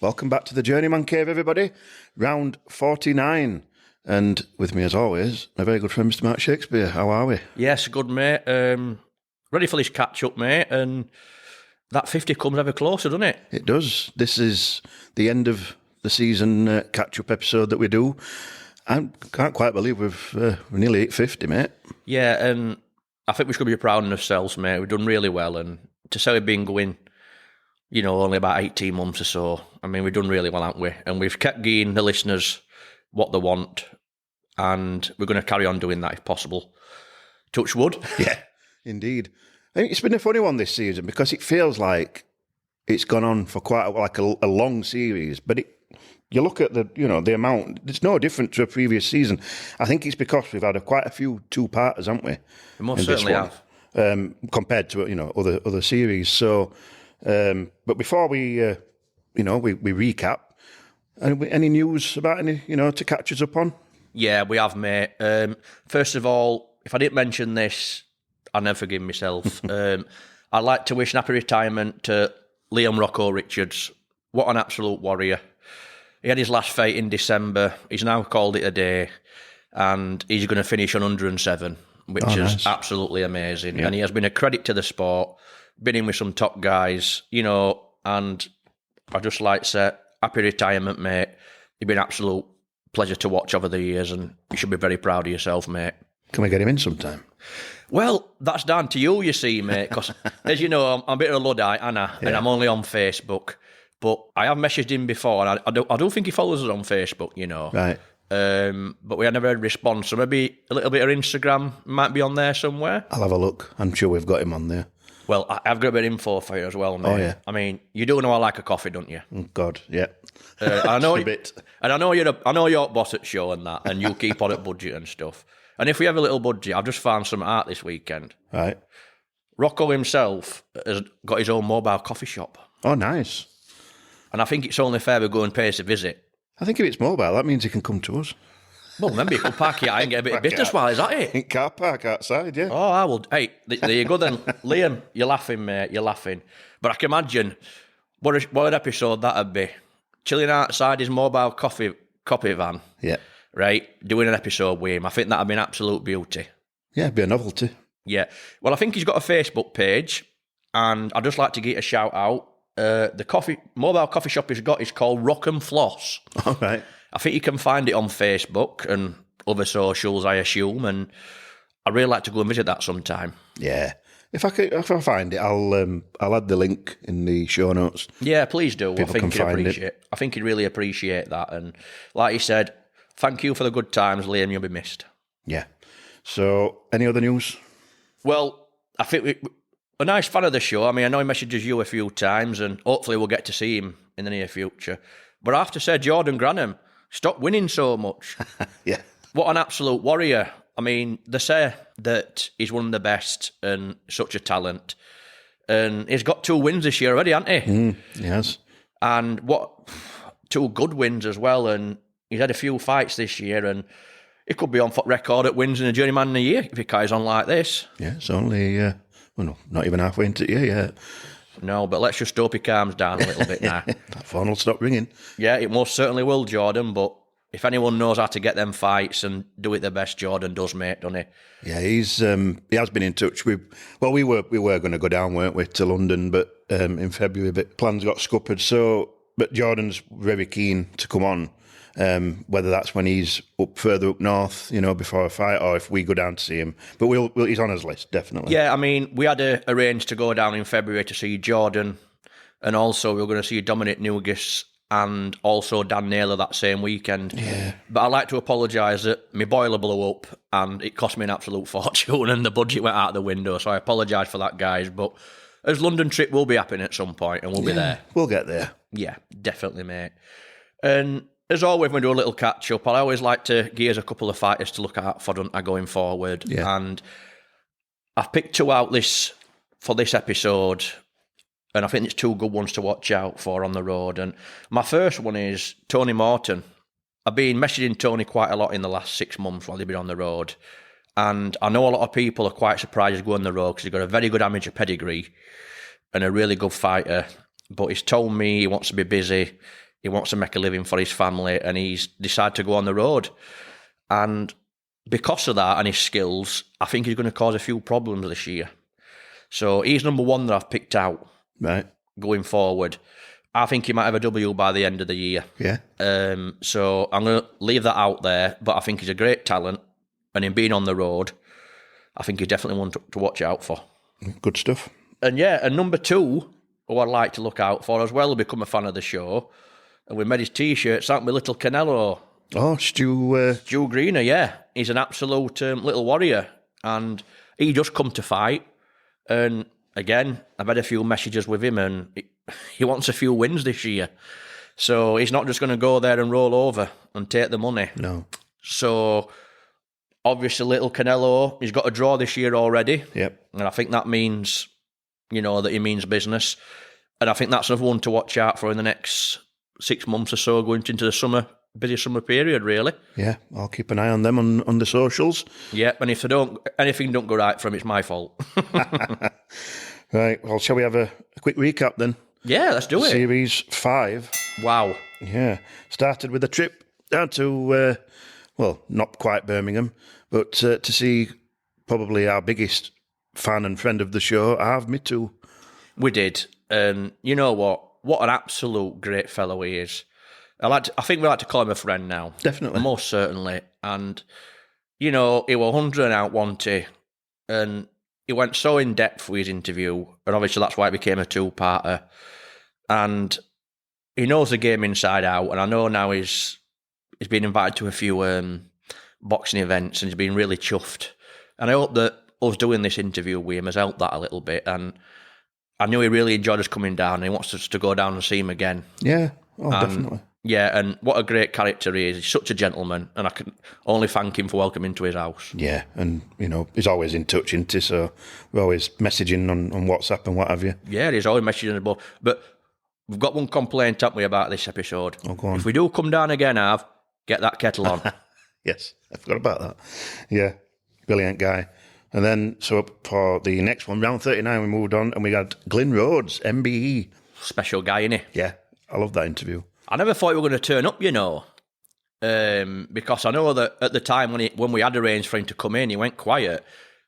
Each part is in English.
Welcome back to the Journeyman Cave, everybody. Round 49. And with me, as always, my very good friend, Mr. Mark Shakespeare. How are we? Yes, good, mate. Ready for this catch-up, mate. And that 50 comes ever closer, doesn't it? It does. This is the end of the season catch-up episode that we do. I can't quite believe we're nearly 850, mate. Yeah, and I think we should be proud of ourselves, mate. We've done really well. And to say we've been going, only about 18 months or so, I mean, we've done really well, haven't we? And we've kept giving the listeners what they want, and we're going to carry on doing that if possible. Touch wood. Yeah, indeed. I think it's been a funny one this season because it feels like it's gone on for quite a long series, but you look at the amount, it's no different to a previous season. I think it's because we've had quite a few two-parters, haven't we? We most certainly have. Compared to other series. So, but before we recap, any news about any to catch us up on? Yeah, we have, mate. First of all, if I didn't mention this, I'll never forgive myself. I'd like to wish an happy retirement to Liam Rocco Richards. What an absolute warrior. He had his last fight in December. He's now called it a day, and he's going to finish on 107, which is nice. Absolutely amazing. Yeah. And he has been a credit to the sport, been in with some top guys, and I'd just like to say, happy retirement, mate. You've been an absolute pleasure to watch over the years, and you should be very proud of yourself, mate. Can we get him in sometime? Well, that's down to you see, mate, because as you know, I'm a bit of a Luddite, and I'm only on Facebook. But I have messaged him before, and I don't think he follows us on Facebook, Right. But we had never had a response, so maybe a little bit of Instagram might be on there somewhere. I'll have a look. I'm sure we've got him on there. Well, I've got a bit of info for you as well, mate. Oh, yeah. I mean, you do know I like a coffee, don't you? Oh, God, yeah. I know a bit. And I know you're boss at show and that, and you keep on at budget and stuff. And if we have a little budget, I've just found some art this weekend. Right. Rocco himself has got his own mobile coffee shop. Oh, nice. And I think it's only fair we go and pay us a visit. I think if it's mobile, that means he can come to us. Well, maybe you could park it out and get a bit of business while he's at it. In car park outside, yeah. Oh, I will. Hey, there you go then. Liam, you're laughing, mate. You're laughing. But I can imagine what an episode that'd be. Chilling outside his mobile coffee van. Yeah. Right? Doing an episode with him. I think that'd be an absolute beauty. Yeah, it'd be a novelty. Yeah. Well, I think he's got a Facebook page, and I'd just like to give a shout out. The mobile coffee shop he's got is called Rock and Floss. All right. I think you can find it on Facebook and other socials, I assume, and I'd really like to go and visit that sometime. Yeah. If I find it, I'll add the link in the show notes. Yeah, please do. People I think can he'd find appreciate it. I think he'd really appreciate that. And like he said, thank you for the good times, Liam. You'll be missed. Yeah. So, any other news? Well, I think a nice fan of the show. I mean, I know he messages you a few times, and hopefully we'll get to see him in the near future. But I have to say, Jordan Granham, stop winning so much. Yeah. What an absolute warrior. I mean, they say that he's one of the best and such a talent. And he's got 2 wins this year already, hasn't he? Yes. And 2 good wins as well. And he's had a few fights this year, and he could be on record at wins in a Journeyman in a year if he carries on like this. Yeah, it's only, not even halfway into the year yet. No, but let's just hope he calms down a little bit now. That phone will stop ringing. Yeah, it most certainly will, Jordan, but if anyone knows how to get them fights and do it the best, Jordan does, mate, doesn't he? Yeah, he has been in touch with. Well, we were going to go down, weren't we, to London, but in February, but plans got scuppered. So, but Jordan's very keen to come on. Whether that's when he's further up north, before a fight, or if we go down to see him. But he's on his list, definitely. Yeah, I mean, we had arranged to go down in February to see Jordan, and also we were going to see Dominic Nugis and also Dan Naylor that same weekend. Yeah. But I'd like to apologise that my boiler blew up and it cost me an absolute fortune and the budget went out the window, so I apologise for that, guys. But his London trip will be happening at some point and we'll be there. We'll get there. Yeah, definitely, mate. And as always, when we do a little catch-up, I always like to give us a couple of fighters to look out for going forward. Yeah. And I've picked 2 out for this episode, and I think it's 2 good ones to watch out for on the road. And my first one is Tony Morton. I've been messaging Tony quite a lot in the last 6 months while he's been on the road. And I know a lot of people are quite surprised he's going on the road because he's got a very good amateur pedigree and a really good fighter. But he's told me he wants to be busy. He wants to make a living for his family, and he's decided to go on the road. And because of that and his skills, I think he's going to cause a few problems this year. So he's number one that I've picked out going forward. I think he might have a W by the end of the year. Yeah. So I'm going to leave that out there, but I think he's a great talent, and him being on the road, I think he's definitely one to watch out for. Good stuff. And number two, who I'd like to look out for as well, become a fan of the show, and we made his T-shirts, aren't we, Little Canelo? Oh, Stu Greener, yeah. He's an absolute little warrior, and he just come to fight. And again, I've had a few messages with him, and he wants a few wins this year. So he's not just going to go there and roll over and take the money. No. So obviously, Little Canelo, he's got a draw this year already. Yep. And I think that means, that he means business. And I think that's another one to watch out for in the next 6 months or so, going into the busy summer period, really. Yeah, I'll keep an eye on them on the socials. Yeah, and if anything don't go right for him, it's my fault. Right, well, shall we have a quick recap then? Yeah, let's do it. Series 5. Wow. Yeah, started with a trip down to, not quite Birmingham, but to see probably our biggest fan and friend of the show, Arv Mitu. We did, and you know what? What an absolute great fellow he is. I think we like to call him a friend now. Definitely. Most certainly. And, he was 100 and out, wasn't he? And he went so in-depth with his interview, and obviously that's why it became a two-parter. And he knows the game inside out, and I know now he's been invited to a few boxing events, and he's been really chuffed. And I hope that us doing this interview with him has helped that a little bit. And I knew he really enjoyed us coming down, and he wants us to go down and see him again. Yeah, definitely. Yeah, and what a great character he is. He's such a gentleman, and I can only thank him for welcoming to his house. Yeah, and, he's always in touch, isn't he? So we're always messaging on WhatsApp and what have you. Yeah, he's always messaging above. But we've got one complaint, haven't we, about this episode? Oh, go on. If we do come down again, Av, get that kettle on. Yes, I forgot about that. Yeah, brilliant guy. And then, so for the next one, round 39, we moved on, and we had Glyn Rhodes, MBE. Special guy, innit? Yeah, I love that interview. I never thought we were going to turn up, because I know that at the time when we had arranged for him to come in, he went quiet,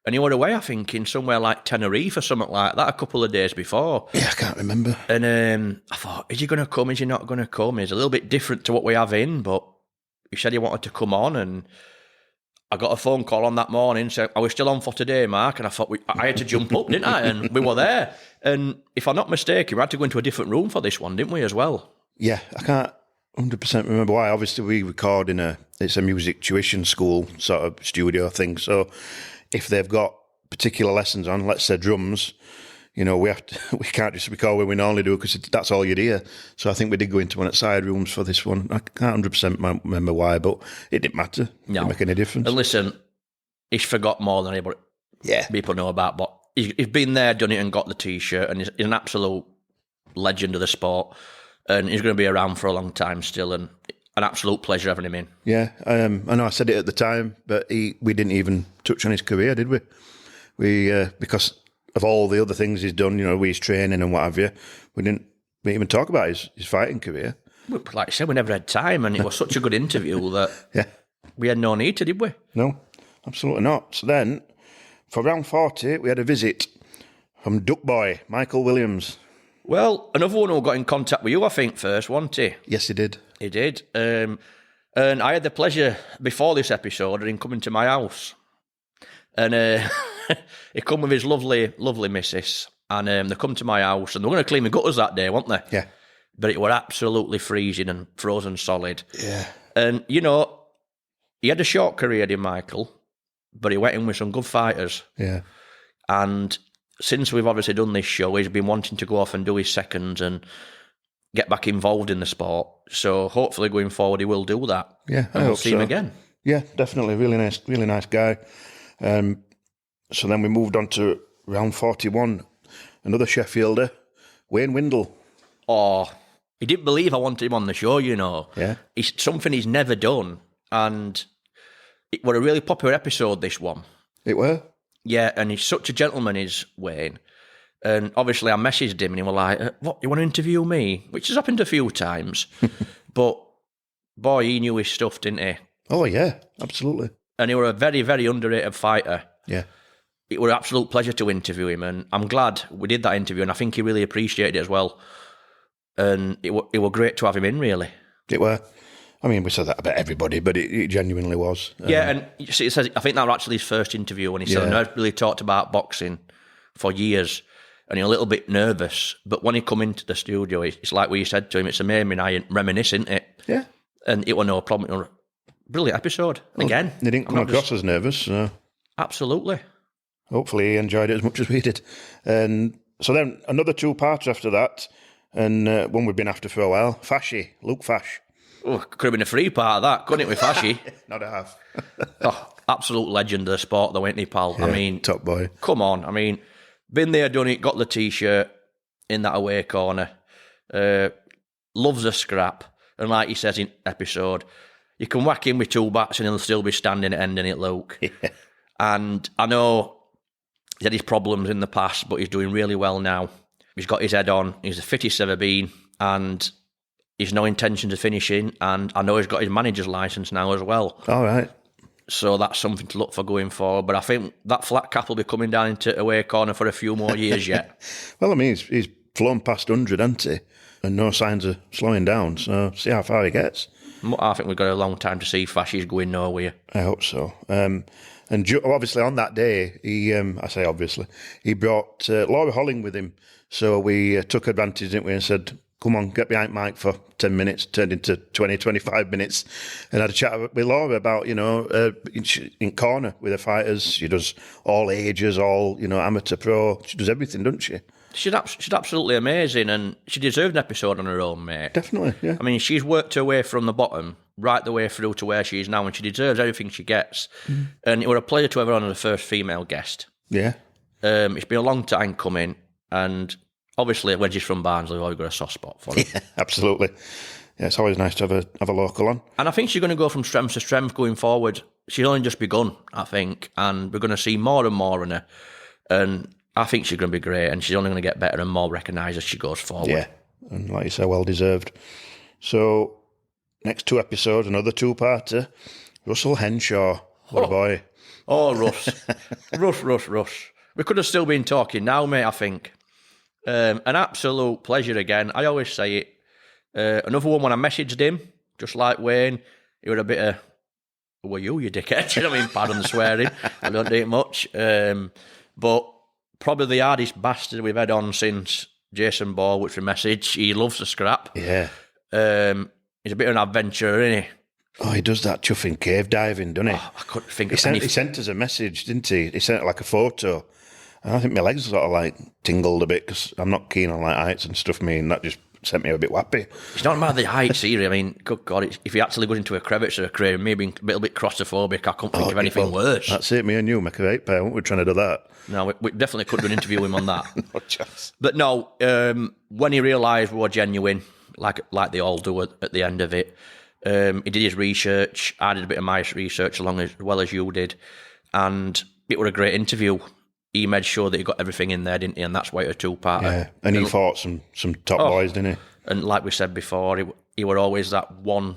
and he went away, I think, in somewhere like Tenerife or something like that a couple of days before. Yeah, I can't remember. And I thought, is he going to come? Is he not going to come? He's a little bit different to what we have in, but he said he wanted to come on, and I got a phone call on that morning saying, are we still on for today, Mark? And I thought, I had to jump up, didn't I? And we were there. And if I'm not mistaken, we had to go into a different room for this one, didn't we, as well? Yeah, I can't 100% remember why. Obviously, we record it's a music tuition school sort of studio thing. So if they've got particular lessons on, let's say drums, we can't just record where we normally do because that's all you'd hear. So I think we did go into one at side rooms for this one. I can't 100% remember why, but it didn't matter. No. It didn't make any difference. And listen, he's forgot more than anybody people know about, but he's been there, done it, and got the T-shirt, and he's an absolute legend of the sport. And he's going to be around for a long time still, and an absolute pleasure having him in. Yeah, I know I said it at the time, but we didn't even touch on his career, did we? Because of all the other things he's done, with his training and what have you, we didn't even talk about his fighting career. Like I said, we never had time, and it was such a good interview that we had no need to, did we? No, absolutely not. So then, for round 40, we had a visit from Duck Boy, Michael Williams. Well, another one who got in contact with you, I think, first, wasn't he? Yes, he did. He did. And I had the pleasure, before this episode, of him coming to my house. And he come with his lovely, lovely missus. And they come to my house, and they were going to clean my gutters that day, weren't they? Yeah. But it were absolutely freezing and frozen solid. Yeah. And, he had a short career, did Michael, but he went in with some good fighters. Yeah. And since we've obviously done this show, he's been wanting to go off and do his seconds and get back involved in the sport. So hopefully going forward, he will do that. Yeah, and we'll see him again. Yeah, definitely. Really nice guy. So then we moved on to round 41. Another Sheffielder, Wayne Windle. Oh, he didn't believe I wanted him on the show, Yeah. It's something he's never done. And it was a really popular episode, this one. It were? Yeah, and he's such a gentleman, is Wayne. And obviously I messaged him and he was like, what, you want to interview me? Which has happened a few times. But, boy, he knew his stuff, didn't he? Oh, yeah, absolutely. And he was a very, very underrated fighter. Yeah. It was an absolute pleasure to interview him, and I'm glad we did that interview, and I think he really appreciated it as well. And it was great to have him in, really. It were. I mean, we said that about everybody, but it genuinely was. Yeah, and you see, it says, I think that was actually his first interview, and he said, I've never really talked about boxing for years, and he's a little bit nervous. But when he come into the studio, it's like what you said to him, it's amazing, I reminisce, isn't it? Yeah. And it was no problem. It was a brilliant episode. And again, they didn't come across as nervous. So. Absolutely. Hopefully he enjoyed it as much as we did. And so then another 2-parter after that, and one we've been after for a while. Fashy, Luke Fash. Oh, could have been a 3-part of that, couldn't it, with Fashy? Not a half. Absolute legend of the sport, though, ain't he, pal? Yeah, I mean, top boy. Come on. I mean, been there, done it, got the T-shirt in that away corner. Loves a scrap. And like he says in episode, you can whack him with 2 bats and he'll still be standing at ending it, Luke. Yeah. And I know he's had his problems in the past, but he's doing really well now. He's got his head on. He's the fittest he's ever been, and he's no intention of finishing. And I know he's got his manager's licence now as well. All right. So that's something to look for going forward. But I think that flat cap will be coming down into away corner for a few more years yet. Well, I mean, he's flown past 100, hasn't he? And no signs of slowing down. So see how far he gets. I think we've got a long time to see Fashy's going nowhere. I hope so. And obviously on that day, I say obviously, he brought Laura Holling with him. So we took advantage, didn't we, and said, come on, get behind Mike for 10 minutes, turned into 20, 25 minutes, and had a chat with Laura about, in corner with the fighters. She does all ages, all, amateur, pro. She does everything, doesn't she? She's absolutely amazing, and she deserved an episode on her own, mate. Definitely, yeah. I mean, she's worked her way from the bottom right the way through to where she is now, and she deserves everything she gets. Mm. And it was a pleasure to have her on as the first female guest. Yeah. It's been a long time coming, and obviously, when she's from Barnsley, we've always got a soft spot for her. Yeah, absolutely. Yeah, it's always nice to have a local on. And I think she's going to go from strength to strength going forward. She's only just begun, I think, and we're going to see more and more in her. And I think she's going to be great, and she's only going to get better and more recognised as she goes forward. Yeah, and like you say, well deserved. So, next 2 episodes, another 2-parter. Russell Henshaw, what a boy. Oh, Russ. We could have still been talking now, mate, I think. An absolute pleasure again. I always say it. Another one when I messaged him, just like Wayne, he was a bit of, who were you dickhead? You know what I mean? Pardon the swearing. I don't do it much. But probably the hardest bastard we've had on since Jason Ball, which we messaged. He loves the scrap. Yeah. He's a bit of an adventurer, isn't he? Oh, he does that chuffing cave diving, doesn't he? Oh, I couldn't think he of anything. He sent us a message, didn't he? He sent like a photo. And I think my legs sort of tingled a bit because I'm not keen on heights and stuff, and that just sent me a bit whappy. It's not about the heights either. I mean, good God, if he actually goes into a crevice or a cave, maybe a little bit claustrophobic, I couldn't think of anything worse. That's it, me and you make a 8-pair, weren't we trying to do that? No, we definitely could do an interview with him on that. No chance. But no, when he realised we were genuine, like they all do at the end of it, he did his research, I did a bit of my research as well as you did, and it was a great interview. He made sure that he got everything in there, didn't he? And that's why it was a 2-parter. Yeah, and he fought some top boys, didn't he? And like we said before, he were always that one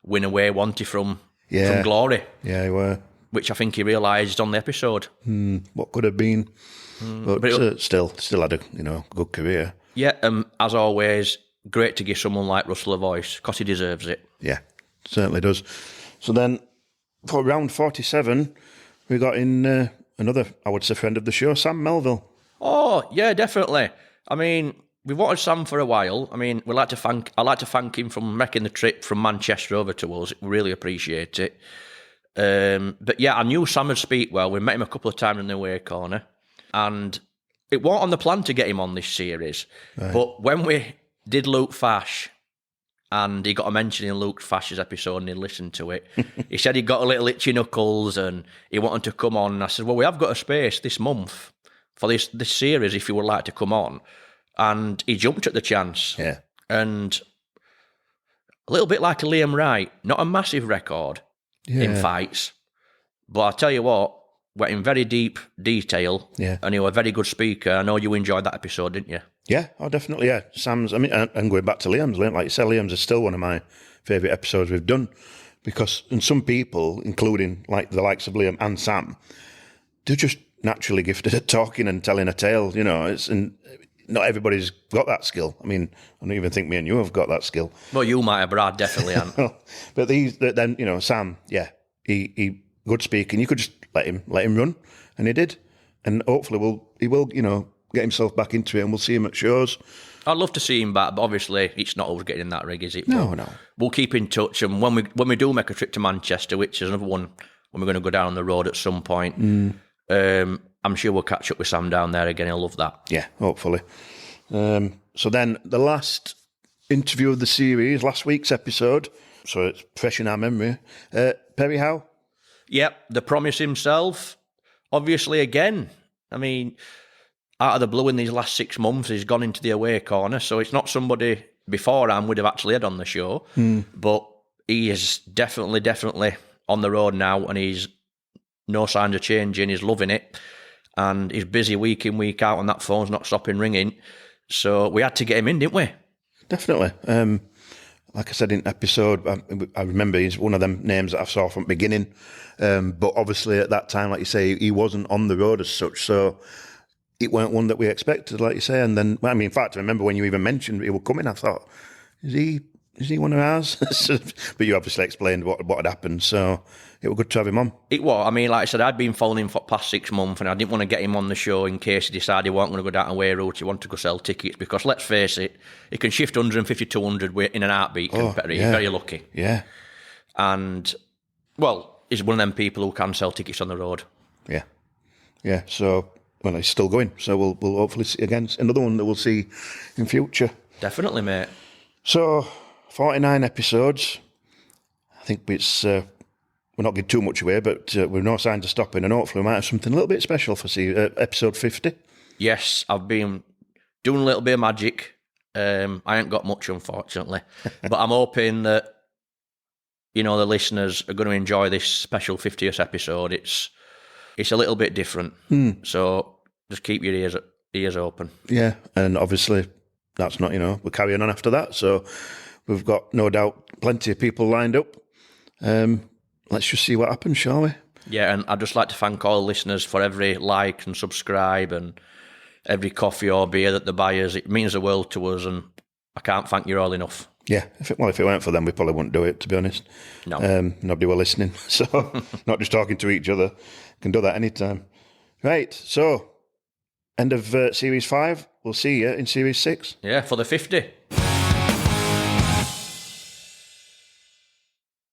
win away, wanted from glory. Yeah, he were. Which I think he realised on the episode. What could have been. But still had a good career. Yeah, as always, great to give someone like Russell a voice, because he deserves it. Yeah, certainly does. So then, for round 47, we got in... another, I would say, friend of the show, Sam Melville. Oh, yeah, definitely. I mean, we've wanted Sam for a while. I mean, I'd like to thank him for making the trip from Manchester over to us. We really appreciate it. But yeah, I knew Sam would speak well. We met him a couple of times in the away corner. And it wasn't on the plan to get him on this series. Right. But when we did Luke Fash, and he got a mention in Luke Fash's episode and he listened to it. He said he got a little itchy knuckles and he wanted to come on. And I said, well, we have got a space this month for this series if you would like to come on. And he jumped at the chance. Yeah. And a little bit like a Liam Wright, not a massive record in fights. But I tell you what, went in very deep detail. Yeah. And you were a very good speaker. I know you enjoyed that episode, didn't you? Yeah, oh, definitely, yeah. Sam's, I mean, and going back to Liam's, like you said, Liam's is still one of my favourite episodes we've done because, and some people, including like the likes of Liam and Sam, they're just naturally gifted at talking and telling a tale, you know, and not everybody's got that skill. I mean, I don't even think me and you have got that skill. Well, you might have, but I definitely haven't. But then, you know, Sam, yeah, he good speaking. You could just let him run, and he did. And hopefully he will, you know, get himself back into it, and we'll see him at shows. I'd love to see him back, but obviously it's not always getting in that rig, is it? No, but no. We'll keep in touch, and when we do make a trip to Manchester, which is another one when we're going to go down the road at some point, I'm sure we'll catch up with Sam down there again. He'll love that. Yeah, hopefully. So then the last interview of the series, last week's episode, so it's fresh in our memory. Perry Howe? Yep, the promise himself. Obviously, again, I mean, out of the blue in these last 6 months, he's gone into the away corner, so it's not somebody beforehand would have actually had on the show, but he is definitely on the road now, and he's no signs of changing. He's loving it, and he's busy week in, week out, and that phone's not stopping ringing. So we had to get him in, didn't we? Definitely. Like I said in episode, I remember he's one of them names that I saw from the beginning. But obviously at that time, like you say, he wasn't on the road as such. So it weren't one that we expected, like you say. And then, I mean, in fact, I remember when you even mentioned he would come in, I thought, is he one of ours? But you obviously explained what had happened. So it was good to have him on. It was. I mean, like I said, I'd been following him for the past 6 months, and I didn't want to get him on the show in case he decided he wasn't going to go down a way route. He wanted to go sell tickets because, let's face it, he can shift 150, 200 in an heartbeat. He's very lucky. Yeah. And, well, he's one of them people who can sell tickets on the road. Yeah. Yeah. So, well, he's still going. So we'll hopefully see again another one that we'll see in future. Definitely, mate. So, 49 episodes. I think it's... we're not giving too much away, but we've no signs of stopping, and hopefully we might have something a little bit special for episode 50. Yes, I've been doing a little bit of magic. I ain't got much, unfortunately, but I'm hoping that, you know, the listeners are going to enjoy this special 50th episode. It's a little bit different, so just keep your ears open. Yeah, and obviously that's not, you know, we're carrying on after that, so we've got no doubt plenty of people lined up. Let's just see what happens, shall we? Yeah, and I'd just like to thank all the listeners for every like and subscribe and every coffee or beer that they buy us. It means the world to us, and I can't thank you all enough. Yeah, if it weren't for them, we probably wouldn't do it, to be honest. No. Nobody were listening, so not just talking to each other. Can do that anytime. Right, so end of Series 5. We'll see you in Series 6. Yeah, for the 50.